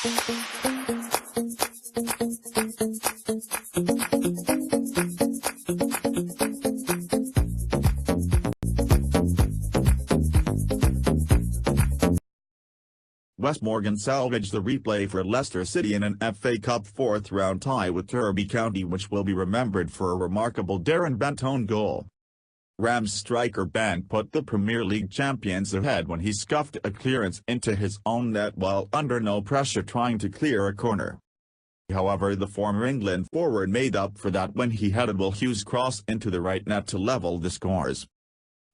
Wes Morgan salvaged the replay for Leicester City in an FA Cup fourth-round tie with Derby County, which will be remembered for a remarkable Darren Bent own goal. Rams striker Bent put the Premier League champions ahead when he scuffed a clearance into his own net while under no pressure trying to clear a corner. However, the former England forward made up for that when he headed Will Hughes' cross into the right net to level the scores.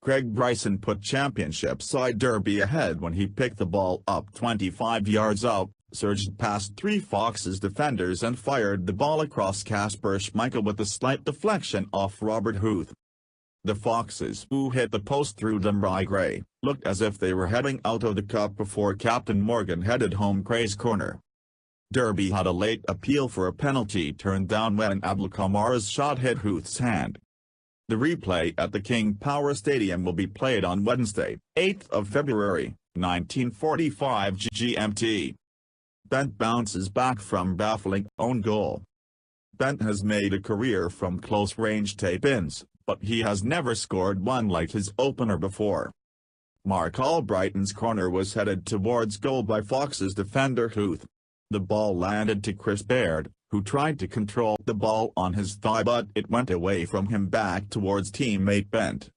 Bryson put championship side Derby ahead when he picked the ball up 25 yards out, surged past three Foxes defenders and fired the ball across Kasper Schmeichel with a slight deflection off Robert Huth. The Foxes, who hit the post through Demarai Gray, looked as if they were heading out of the cup before Captain Morgan headed home Gray's corner. Derby had a late appeal for a penalty turned down when Kamara's shot hit Huth's hand. The replay at the King Power Stadium will be played on Wednesday, 8th of February, 1945 GMT. Bent bounces back from baffling own goal. Bent has made a career from close-range tape-ins, but he has never scored one like his opener before. Mark Albrighton's corner was headed towards goal by Fox's defender Huth. The ball landed to Chris Baird, who tried to control the ball on his thigh but it went away from him back towards teammate Bent.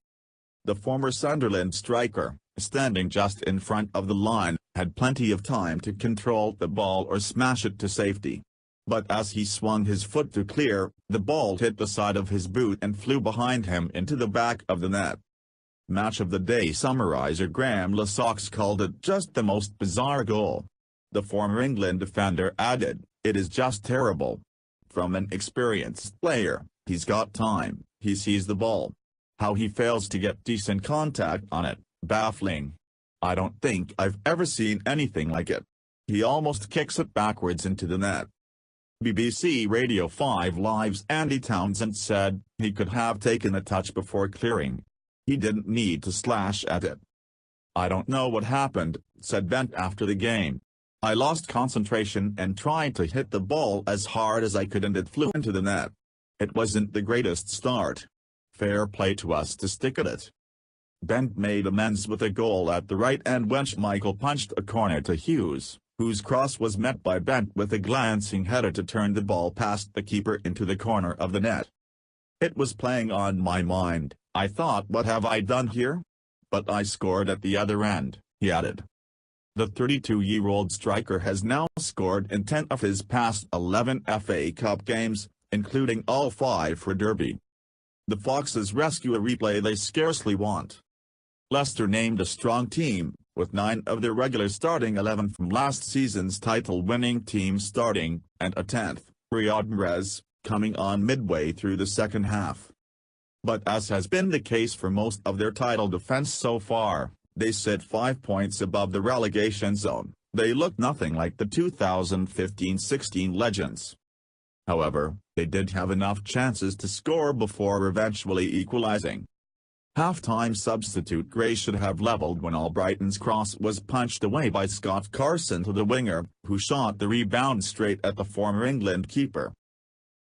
The former Sunderland striker, standing just in front of the line, had plenty of time to control the ball or smash it to safety. But as he swung his foot to clear, the ball hit the side of his boot and flew behind him into the back of the net. Match of the Day summariser Graham Lasocks called it just the most bizarre goal. The former England defender added, "It is just terrible. From an experienced player, he's got time, he sees the ball. How he fails to get decent contact on it, baffling. I don't think I've ever seen anything like it. He almost kicks it backwards into the net." BBC Radio 5 Live's Andy Townsend said, "He could have taken a touch before clearing. He didn't need to slash at it." "I don't know what happened," said Bent after the game. "I lost concentration and tried to hit the ball as hard as I could and it flew into the net. It wasn't the greatest start. Fair play to us to stick at it." Bent made amends with a goal at the right end when Schmeichel punched a corner to Hughes, whose cross was met by Bent with a glancing header to turn the ball past the keeper into the corner of the net. "It was playing on my mind. I thought, what have I done here? But I scored at the other end," he added. The 32-year-old striker has now scored in 10 of his past 11 FA Cup games, including all 5 for Derby. The Foxes rescue a replay they scarcely want. Leicester named a strong team, with 9 of their regular starting 11 from last season's title-winning team starting, and a 10th, Riyad Mahrez, coming on midway through the second half. But as has been the case for most of their title defence so far, they sit 5 points above the relegation zone. They look nothing like the 2015-16 legends. However, they did have enough chances to score before eventually equalising. Half-time substitute Gray should have levelled when Albrighton's cross was punched away by Scott Carson to the winger, who shot the rebound straight at the former England keeper.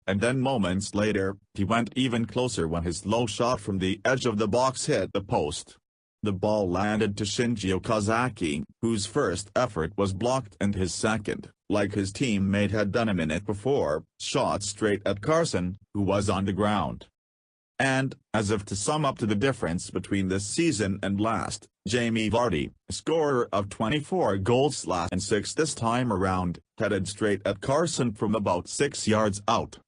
And then moments later, he went even closer when his low shot from the edge of the box hit the post. The ball landed to Shinji Okazaki, whose first effort was blocked and his second, like his teammate had done a minute before, shot straight at Carson, who was on the ground. And, as if to sum up to the difference between this season and last, Jamie Vardy, scorer of 24 goals last and 6 this time around, headed straight at Carson from about 6 yards out.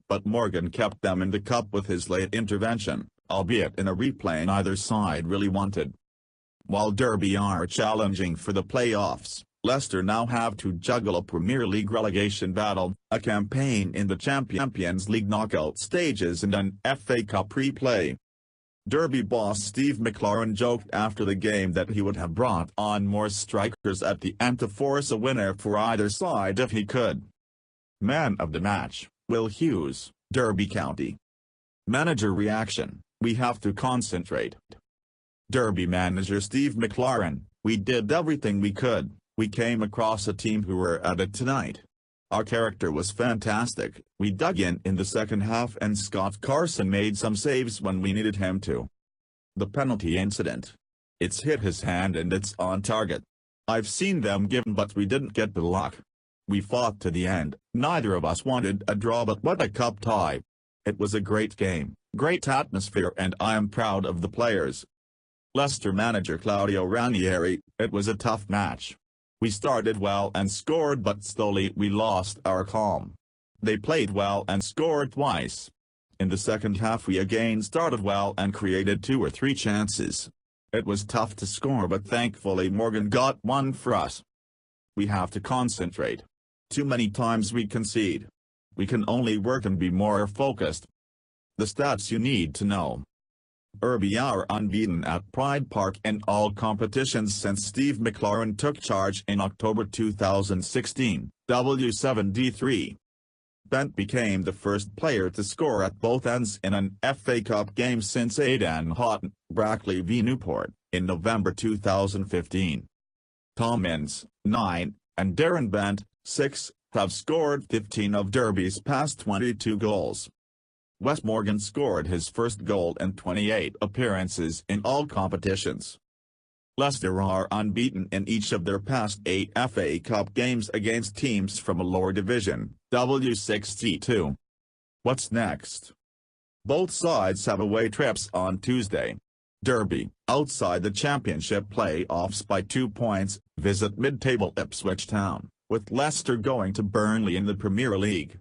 But Morgan kept them in the cup with his late intervention, albeit in a replay neither side really wanted. While Derby are challenging for the playoffs, Leicester now have to juggle a Premier League relegation battle, a campaign in the Champions League knockout stages and an FA Cup replay. Derby boss Steve McLaren joked after the game that he would have brought on more strikers at the end to force a winner for either side if he could. Man of the match, Will Hughes, Derby County. Manager reaction: "We have to concentrate." Derby manager Steve McLaren: "We did everything we could. We came across a team who were at it tonight. Our character was fantastic. We dug in the second half and Scott Carson made some saves when we needed him to. The penalty incident. It's hit his hand and it's on target. I've seen them given but we didn't get the luck. We fought to the end, neither of us wanted a draw but what a cup tie. It was a great game, great atmosphere and I am proud of the players. Leicester manager Claudio Ranieri, it was a tough match. We started well and scored but slowly we lost our calm. They played well and scored twice. In the second half we again started well and created 2 or 3 chances. It was tough to score but thankfully Morgan got one for us. We have to concentrate. Too many times we concede. We can only work and be more focused. The stats you need to know. Derby are unbeaten at Pride Park in all competitions since Steve McLaren took charge in October 2016, W7D3. Bent became the first player to score at both ends in an FA Cup game since Aidan Houghton, Brackley v Newport, in November 2015. Tom Ince, 9, and Darren Bent, 6, have scored 15 of Derby's past 22 goals. Wes Morgan scored his first goal in 28 appearances in all competitions. Leicester are unbeaten in each of their past 8 FA Cup games against teams from a lower division, W6D2. What's next? Both sides have away trips on Tuesday. Derby, outside the Championship playoffs by 2 points, visit mid-table Ipswich Town, with Leicester going to Burnley in the Premier League.